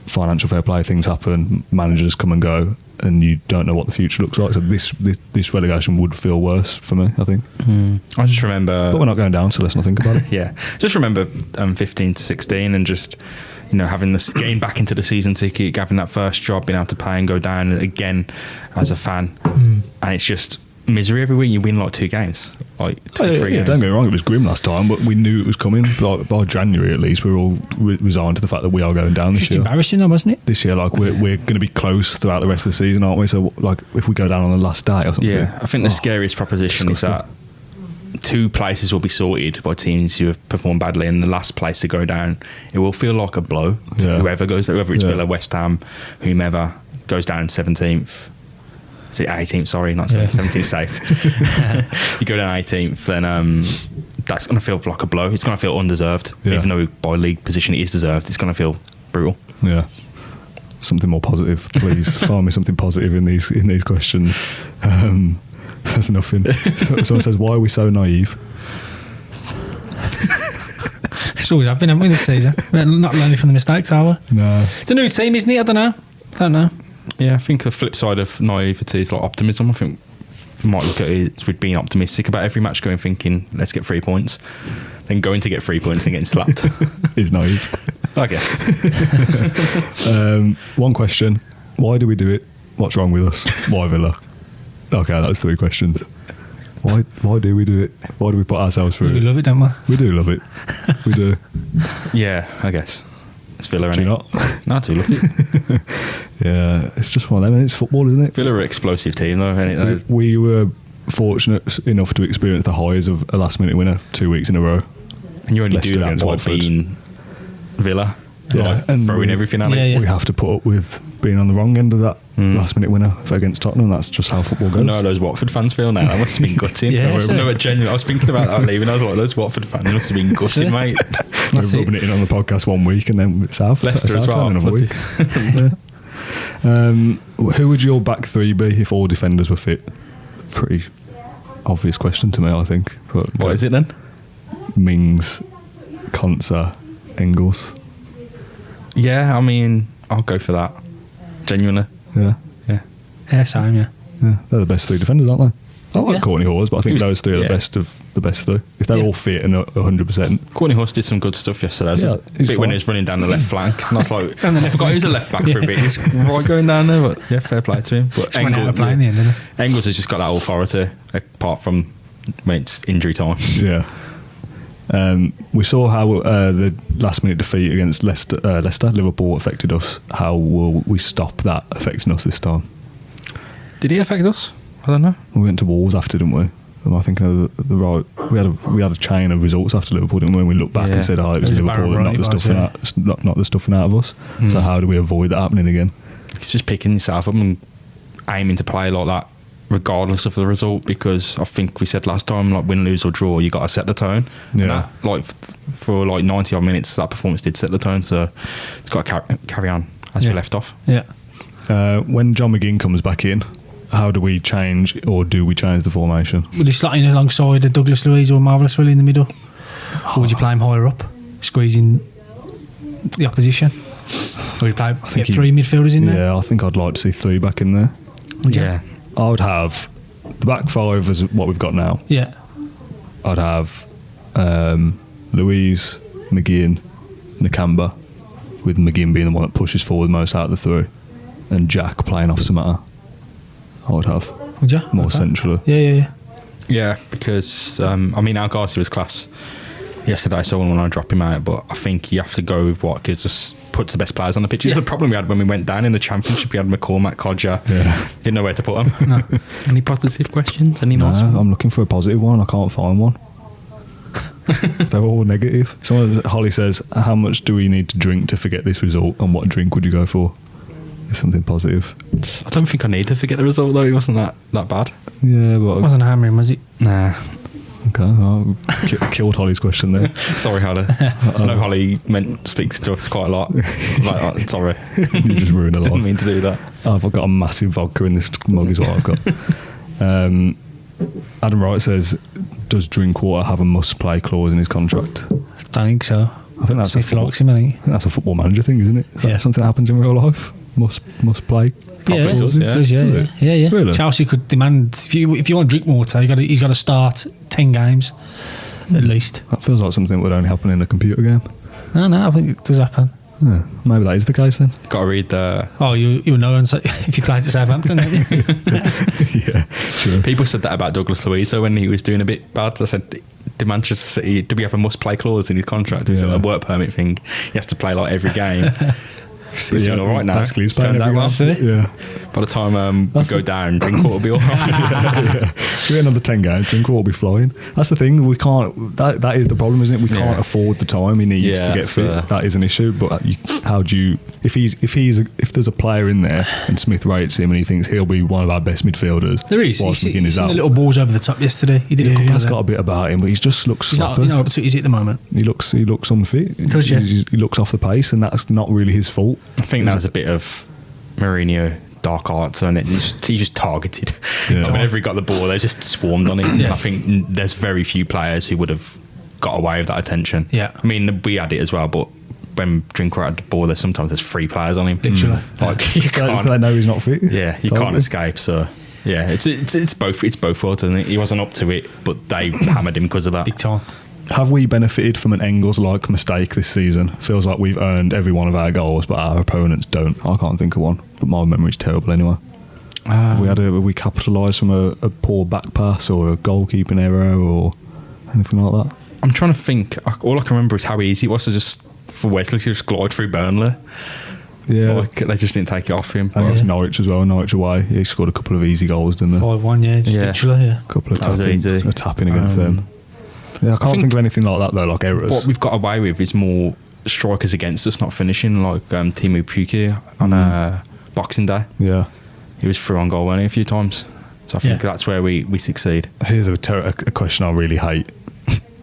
financial fair play things happen, managers come and go, and you don't know what the future looks like. So this relegation would feel worse for me, I think. I just remember... But we're not going down, so let's not think about it. Yeah, just remember 15 to 16 and just, having this, getting back into the season ticket, having that first job, being able to pay and go down again as a fan. And it's just misery every week. You win like 2 games, like 3 games. Don't get me wrong, it was grim last time, but we knew it was coming. By January at least, we were all resigned to the fact that we are going down this Just year. embarrassing though, wasn't it? This year, like we're going to be close throughout the rest of the season, aren't we? So, like, if we go down on the last day or something. Yeah, I think the scariest proposition is that two places will be sorted by teams who have performed badly, and the last place to go down, it will feel like a blow to whoever goes there, whether it's Villa, West Ham, whomever goes down 17th. Is it 18th? Sorry, not 17th safe. You go down 18th, then that's going to feel like a blow. It's going to feel undeserved, even though by league position it is deserved. It's going to feel brutal. Yeah. Something more positive, please. Find me something positive in these questions. There's nothing. Someone says, "Why are we so naive?" It's always have been, haven't we, this season? We're not learning from the mistakes, are we? No. It's a new team, isn't it? I don't know. Yeah, I think the flip side of naivety is like optimism. I think we might look at it with being optimistic about every match, going thinking, let's get 3 points. Then going to get 3 points and getting slapped. Is naive. I guess. One question. Why do we do it? What's wrong with us? Why Villa? Okay, that was 3 questions. Why do we do it? Why do we put ourselves through it? We love it, don't we? We do love it. We do. Yeah, I guess. It's Villa, Do innit? you not? No, I do love it. Yeah, it's just one of them. It's football, isn't it? Villa are an explosive team, though, innit? We were fortunate enough to experience the highs of a last-minute winner 2 weeks in a row. And you only Leicester do that against by Watford. being Villa. Yeah, Like and throwing everything at it. Yeah. We have to put up with being on the wrong end of that last-minute winner against Tottenham. That's just how football goes. I know how those Watford fans feel now. That must have been gutting. Yeah, no, genuinely. I was thinking about that leaving. I was like, those Watford fans must have been gutting, mate. We're That's it. rubbing it in on the podcast 1 week and then it's our Leicester as well. turn another week. Yeah. Who would your back three be if all defenders were fit? Pretty obvious question to me, I think. But What is it then? Mings, Konsa, Engels. Yeah, I mean, I'll go for that. Genuinely. Yeah. Yeah. Yeah, same, yeah. They're the best 3 defenders, aren't they? I like Yeah. Courtney Hawes, but I think those 3 are Yeah. the best of the best 3. If they're Yeah. all fit and 100%. Courtney Horse did some good stuff yesterday. Yeah, Yeah, he's bit when fine. he was running down the left flank. And I was like, I forgot he was a left back for a bit. He's right going down there. But yeah, fair play to him. But Just went out of play in the end, didn't it? Engels has just got that authority, apart from when it's injury time. Yeah. We saw how the last-minute defeat against Leicester, Liverpool affected us. How will we stop that affecting us this time? Did he affect us? I don't know. We went to Wolves after, didn't we? Am I thinking of the right? We had a chain of results after Liverpool, didn't we? And we looked back Yeah. and said, "Oh, it was It was a Liverpool that barren knocked the run, stuffing not the stuffing out of us." So how do we avoid that happening again? It's just picking yourself up and aiming to play like that, regardless of the result. Because I think we said last time, like win, lose or draw, you got to set the tone. Yeah. And that, like for like 90 odd minutes, that performance did set the tone. So it's got to carry on as we left off. Yeah. When John McGinn comes back in, how do we change, or do we change the formation? Would you slot in alongside a Douglas Luiz or Marvellous Willie in the middle? Or would you play him higher up, squeezing the opposition? Or would you play think 3 midfielders in there? Yeah, I think I'd like to see 3 back in there. Would you? Yeah. I would have the back 5 as what we've got now. Yeah. I'd have Louise, McGinn, Nakamba, with McGinn being the one that pushes forward most out of the 3, and Jack playing off Samata. I would have Would you? more Okay. centrally. Yeah. Yeah, because I mean, Al Garcia was class yesterday, so I wouldn't want to drop him out. But I think you have to go with what just puts the best players on the pitch. It's the problem we had when we went down in the Championship. We had McCormack, Codger. Yeah. Didn't know where to put them. No. Any positive questions? Any No, nice? I'm looking for a positive one. I can't find one. They're all negative. Holly says, "How much do we need to drink to forget this result, and what drink would you go for?" It's something positive. I don't think I need to forget the result though. It wasn't that bad. Yeah, but Wasn't hammering, was it? Nah. okay. Well, killed Holly's question there. Sorry, Holly. I know Holly speaks to us quite a lot. Like, sorry. You just ruined a lot. Didn't mean to do that. I've got a massive vodka in this mug is what I've got. Adam Wright says, "Does Drinkwater have a must-play clause in his contract?" Don't think so. I think that's Smith a likes him, I think. I think that's a football manager thing, isn't it? Is that Yeah. something that happens in real life? Must play. Probably does, yeah. Does, Does it? Yeah. Really? Chelsea could demand if you want Drinkwater, he's got to start 10 games at least. That feels like something that would only happen in a computer game. No, I think it does happen. Yeah, maybe that is the case then. Got to read the. Oh, you'll know if you play to Southampton, don't you? Yeah, sure. People said that about Douglas Luiz when he was doing a bit bad. I said, "Did Manchester City? Do we have a must-play clause in his contract? Is it Yeah. a work permit thing? He has to play like every game." He's doing all right now. Basically, he's It's turned playing out every well. game. Yeah. By the time we go down, Drinkwater will be all right. We get another 10 games, Drinkwater will be flying. That's the thing, we can't, that is the problem, isn't it? We can't afford the time he needs to get fit. That is an issue, but how do you, if there's a player in there and Smith rates him and he thinks he'll be one of our best midfielders. There is. He's seen the little balls over the top yesterday. He did a couple he has got a bit about him, but he just looks sloppy. You know what he's at the moment. He looks unfit. Does he looks off the pace, and that's not really his fault. I think that was a bit of Mourinho dark arts on it. He just targeted. Yeah. So whenever he got the ball, they just swarmed on him. Yeah. I think there's very few players who would have got away with that attention. Yeah. I mean, we had it as well, but when Drinkwater had the ball, there's 3 players on him. Literally. Like, you can't, they know he's not fit. Yeah, you can't escape. So yeah, it's both worlds, isn't it? He wasn't up to it, but they hammered him because of that. Big time. Have we benefited from an Engels-like mistake this season? Feels like we've earned every one of our goals, but our opponents don't. I can't think of one, but my memory's terrible anyway. We capitalised from a poor back pass or a goalkeeping error or anything like that? I'm trying to think. All I can remember is how easy it was to just, for Wesley to just glide through Burnley. Yeah. Like, they just didn't take it off him. And it's Norwich as well. Norwich away. He scored a couple of easy goals, didn't they? 5-1, literally, yeah. A couple of tapping against them. Yeah, I can't think of anything like that though, like errors. What we've got away with is more strikers against us not finishing, like Timu Puki on Boxing Day. Yeah. He was through on goal, wasn't he, a few times? So I think that's where we succeed. Here's a question I really hate.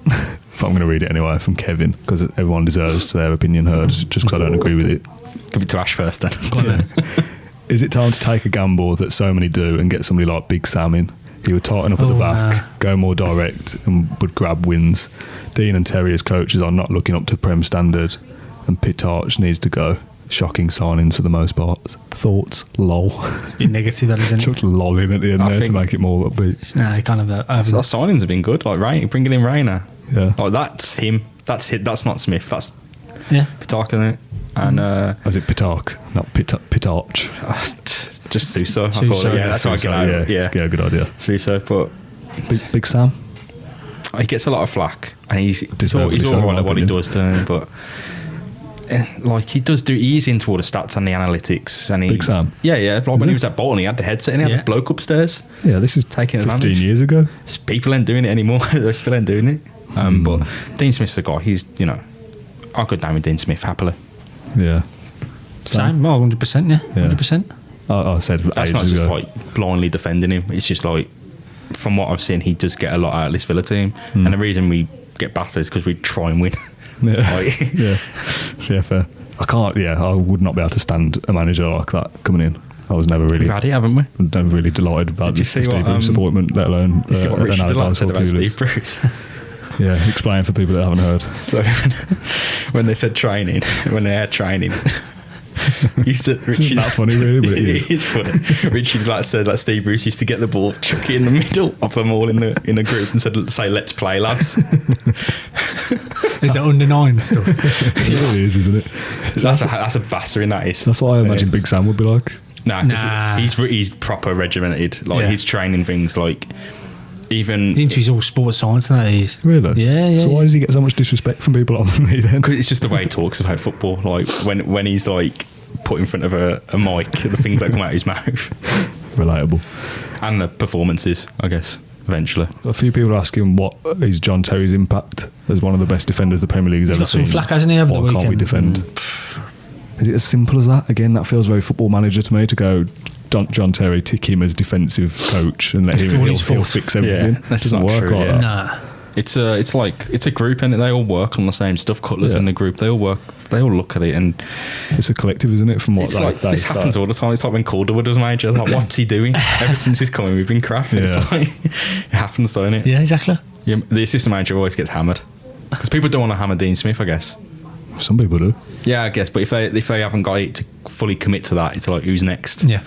But I'm going to read it anyway from Kevin, because everyone deserves their opinion heard, just because I don't agree with it. Give it to Ash first then. Go on then. Is it time to take a gamble that so many do and get somebody like Big Sam in? He would tighten up at the back, go more direct, and would grab wins. Dean and Terry as coaches are not looking up to Prem standard, and Pitarch needs to go. Shocking signings for the most part. Thoughts? Lol. It's a bit negative, that isn't it? Chucked lol in at the end there to make it more upbeat. Nah, kind of. Our signings have been good, like bringing in Rayner. Yeah. Like that's him. That's it. That's not Smith. That's Pitarch, isn't it? And is it Pitarch? Not Pitarch. Just Suso. I call it. Yeah, that's what I get out. Yeah, good idea. Suso, but Big Sam. He gets a lot of flack, and he's all right at what he does to him, but like he is into all the stats and the analytics. And Big Sam. Yeah. Like when he was at Bolton, he had the headset and he had a bloke upstairs. Yeah, this is taking 15 years ago. People ain't doing it anymore. They still ain't doing it. But Dean Smith's the guy. He's I could down with Dean Smith happily. Yeah. Same. Well, 100%. Yeah. 100%. I said that's not just like blindly defending him. It's just like, from what I've seen, he does get a lot out of this Villa team, and the reason we get battered is because we try and win. Yeah, fair. I would not be able to stand a manager like that coming in. I was never really. We've had it, haven't we? Never really delighted about the Steve Bruce appointment, let alone. You see what Richard Delon said about Steve Bruce? Yeah, explain for people that haven't heard. So when they said training, when they had training, Richard, it's not funny really, but it is funny. Richard said Steve Bruce used to get the ball, chuck it in the middle of them all in a group and say, "Let's play, lads." Is it under 9 stuff? Yeah, it is, isn't it? That's a bastering, that is. That's what I imagine Big Sam would be like. Nah. He's proper regimented. Like he's training things like. Even he's into his all sports science and that is. Really? Yeah. So why does he get so much disrespect from people like me then? Because it's just the way he talks about football. Like when he's like put in front of a mic, the things that come out of his mouth. Relatable. And the performances, I guess, eventually. A few people are asking what is John Terry's impact as one of the best defenders the Premier League's ever seen. He's got some flack, hasn't he, over the weekend? Why can't we defend? Is it as simple as that? Again, that feels very Football Manager to me, to go John Terry, tick him as defensive coach and let him he'll fix everything. Yeah, that's doesn't not work true, like that. Nah. It's a group, and they all work on the same stuff. Cutlers in the group, they all look at it, and it's a collective, isn't it? From what it's like this happens all the time. It's like when Calderwood was major. Like, what's he doing? Ever since he's coming, we've been crap. Yeah. It's like, it happens, don't it? Yeah, exactly. Yeah, the assistant manager always gets hammered because people don't want to hammer Dean Smith, I guess. Some people do. Yeah, I guess. But if they haven't got it to fully commit to that, it's like, who's next? Yeah.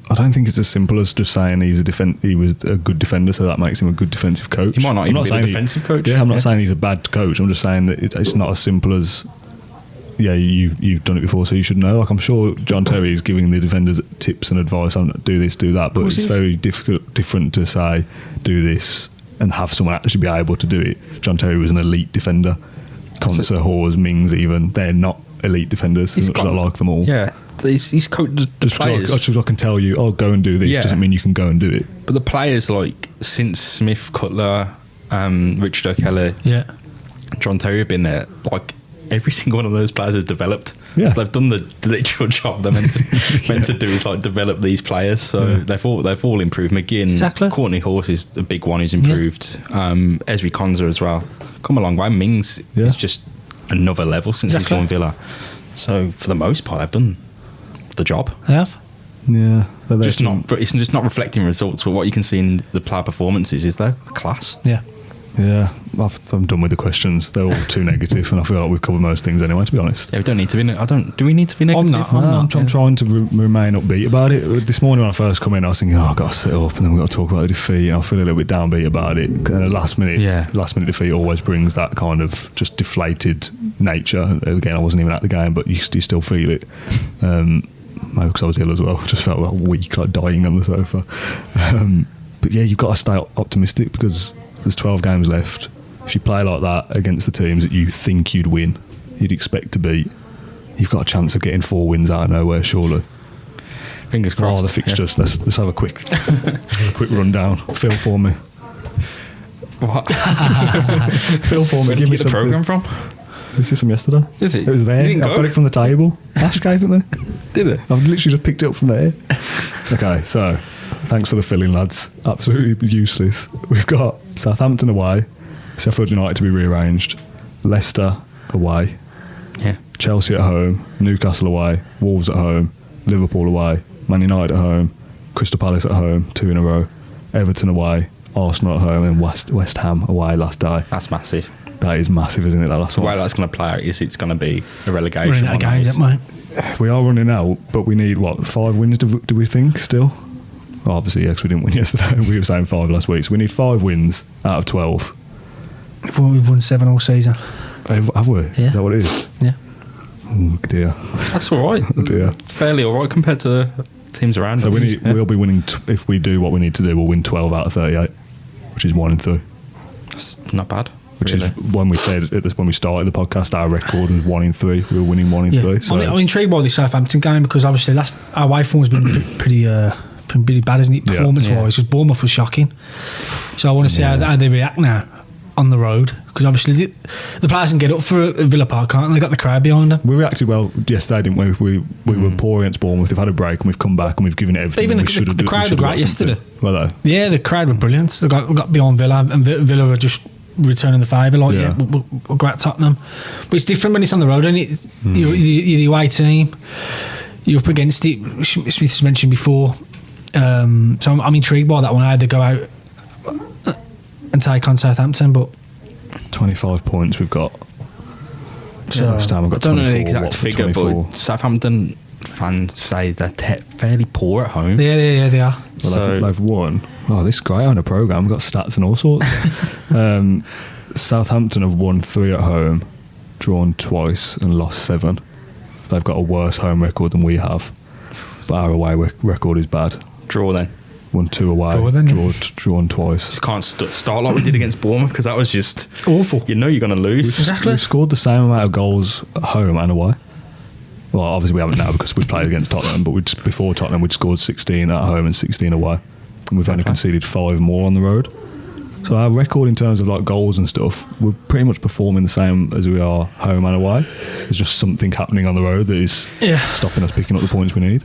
I don't think it's as simple as just saying he was a good defender, so that makes him a good defensive coach. He might not even be a defensive coach. Yeah, I'm not saying he's a bad coach. I'm just saying that it's not as simple as, you've done it before, so you should know. Like, I'm sure John Terry is giving the defenders tips and advice on do this, do that, but it's very different to say do this and have someone actually be able to do it. John Terry was an elite defender. Konsa, Hawes, Mings, even they're not elite defenders. It's not like them all. Yeah, He's coached the players. Just because I can tell you, oh, go and do this, doesn't mean you can go and do it. But the players, like, since Smith, Cutler, Richard O'Kelly, John Terry have been there, like, every single one of those players has developed. Yeah. So they've done the literal job they're meant to do is, like, develop these players. So they've all improved. McGinn, Courtney Horse is a big one who's improved. Esri Konza as well. Come a long way. Mings is just another level since he's joined Villa. So for the most part, they've done the job. They have. Yeah, it's just not reflecting results, but what you can see in the player performances is their class. Yeah, I'm done with the questions. They're all too negative, and I feel like we've covered most things anyway. To be honest, we don't need to be. Do we need to be negative? I'm trying to remain upbeat about it. This morning when I first come in, I was thinking, I've got to sit up, and then we've got to talk about the defeat. And I feel a little bit downbeat about it. And the last minute defeat always brings that kind of just deflated nature. Again, I wasn't even at the game, but you still feel it. Maybe because I was ill as well. I just felt like weak, like dying on the sofa. But yeah, you've got to stay optimistic because there's 12 games left. If you play like that against the teams that you think you'd win, you'd expect to beat, you've got a chance of getting 4 wins out of nowhere, surely. Fingers crossed. The fixtures. Yeah. Let's have a quick rundown. Phil for me. What? Phil for me. Where did you get the programme from? This is from yesterday. Is it? It was there. I've got it from the table. Ash gave it me. Did it? I've literally just picked it up from there. Okay, so thanks for the filling, lads. Absolutely useless. We've got Southampton away, Sheffield United to be rearranged, Leicester away, Chelsea at home, Newcastle away, Wolves at home, Liverpool away, Man United at home, Crystal Palace at home, 2 in a row, Everton away, Arsenal at home, and West Ham away last day. That's massive. That is massive, isn't it? That last one. The way that's going to play out is it's going to be a relegation. Running out of games, mate. We are running out, but we need, 5 wins, do we think, still? Well, obviously, because we didn't win yesterday. We were saying 5 last week. So we need 5 wins out of 12. We've won 7 all season. Have we? Yeah. Is that what it is? Yeah. Oh, dear. That's all right. Oh, dear. Fairly all right compared to the teams around us. So we'll be winning, if we do what we need to do, we'll win 12 out of 38, which is 1 and 3. That's not bad. Which is when we said when we started the podcast, our record was 1 in 3. We were winning 1 in 3. So. I'm intrigued by this Southampton game because obviously our away form has been pretty bad, isn't it? Performance-wise, because Bournemouth was shocking. So I want to see how they react now on the road because obviously the players can get up for Villa Park, can't they? They got the crowd behind them. We reacted well yesterday, didn't we? We were poor against Bournemouth. They've had a break and we've come back and we've given it everything. Even the crowd were great yesterday. Well, yeah, the crowd were brilliant. They got behind Villa and Villa were just returning the favour, we'll go at Tottenham. But it's different when it's on the road, and you're the away team, you're up against it. Smith's mentioned before, so I'm intrigued by that one. How they go out and take on Southampton, but 25 points we've got. So I don't know the exact figure, but Southampton fans say they're fairly poor at home. Yeah, they are. Well, so they've won. Oh, this is great on a programme. We've got stats and all sorts. Southampton have won 3 at home, drawn twice and lost 7. So they've got a worse home record than we have. But our away record is bad. Draw then. Won 2 away, drawn twice. Just can't start like we did against Bournemouth because that was just awful. You know you're going to lose. Exactly. We've scored the same amount of goals at home and away. Well, obviously we haven't now because we've played against Tottenham, but before Tottenham we'd scored 16 at home and 16 away. And we've only conceded 5 more on the road. So our record in terms of like goals and stuff, we're pretty much performing the same as we are home and away. There's just something happening on the road that is stopping us picking up the points we need.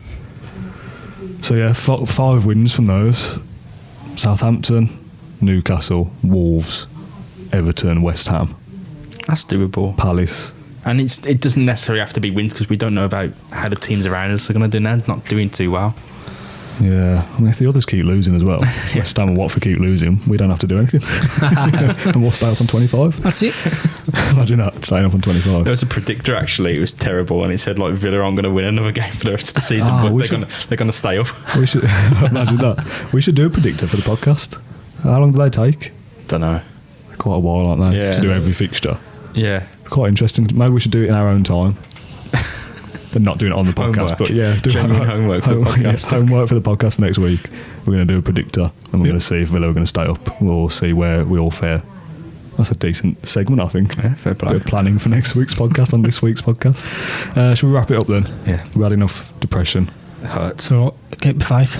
So yeah, 5 wins from those. Southampton, Newcastle, Wolves, Everton, West Ham. That's doable. Palace. And it doesn't necessarily have to be wins because we don't know about how the teams around us are going to do now. Not doing too well. Yeah, I mean, if the others keep losing as well, West Ham and Watford keep losing, we don't have to do anything. And we'll stay up on 25. That's it. Imagine that, staying up on 25. There was a predictor, actually, it was terrible, and it said, like, Villa aren't going to win another game for the rest of the season, but they're going to stay up. We should, imagine that. We should do a predictor for the podcast. How long do they take? Don't know. Quite a while, aren't they? Yeah. To do every fixture. Yeah. Quite interesting. Maybe we should do it in our own time. And not doing it on the podcast, homework. But yeah, do homework for the podcast. Homework for the podcast for next week. We're going to do a predictor, and we're going to see if Villa are going to stay up. We'll see where we all fare. That's a decent segment, I think. Yeah, fair play. Bit of planning for next week's podcast on this week's podcast. Should we wrap it up then? Yeah. We had enough depression. It hurts. So keep the faith.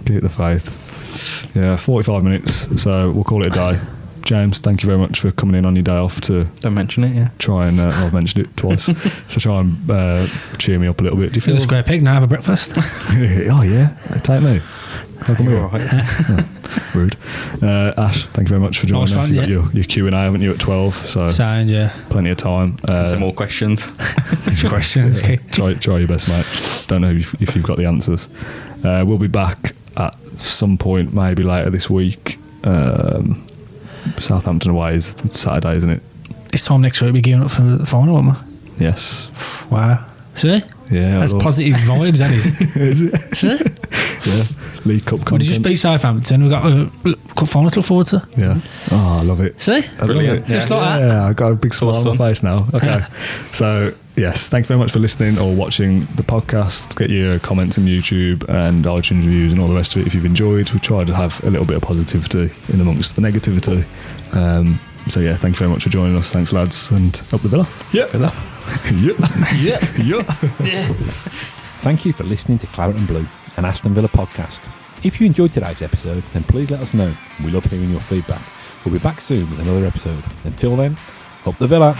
Keep the faith. Yeah, 45 minutes, so we'll call it a day. James, thank you very much for coming in on your day off to Don't mention it, yeah. try and I've mentioned it twice to try and cheer me up a little bit. Do you Feel feel the square peg now, have a breakfast. Oh yeah, take me. You're all right. Rude. Ash, thank you very much for joining Nice us. one, You got yeah. your Q&A, haven't you, at 12? So Sound, yeah. plenty of time. Some more questions. Questions. Okay. Try your best, mate. Don't know if you've got the answers. We'll be back at some point, maybe later this week. Southampton away is Saturday, isn't it? This time next week we're gearing up for the final, aren't we? Yes. Wow. See? Yeah. That's positive vibes, that is. Is it? See? Yeah. League Cup We content. just beat Southampton. We've got a cup final to look forward to. Yeah. Oh, I love it. See? I love Brilliant. it. Just like that. Yeah, I've got a big smile on Awesome. my face now. Okay. So, yes, thank you very much for listening or watching the podcast. Get your comments on YouTube and iTunes reviews and all the rest of it if you've enjoyed. We try to have a little bit of positivity in amongst the negativity. So, yeah, thank you very much for joining us. Thanks, lads. And up the Villa. Yeah. Yeah. Yeah. Thank you for listening to Claret and Blue, an Aston Villa podcast. If you enjoyed today's episode, then please let us know. We love hearing your feedback. We'll be back soon with another episode. Until then, up the Villa.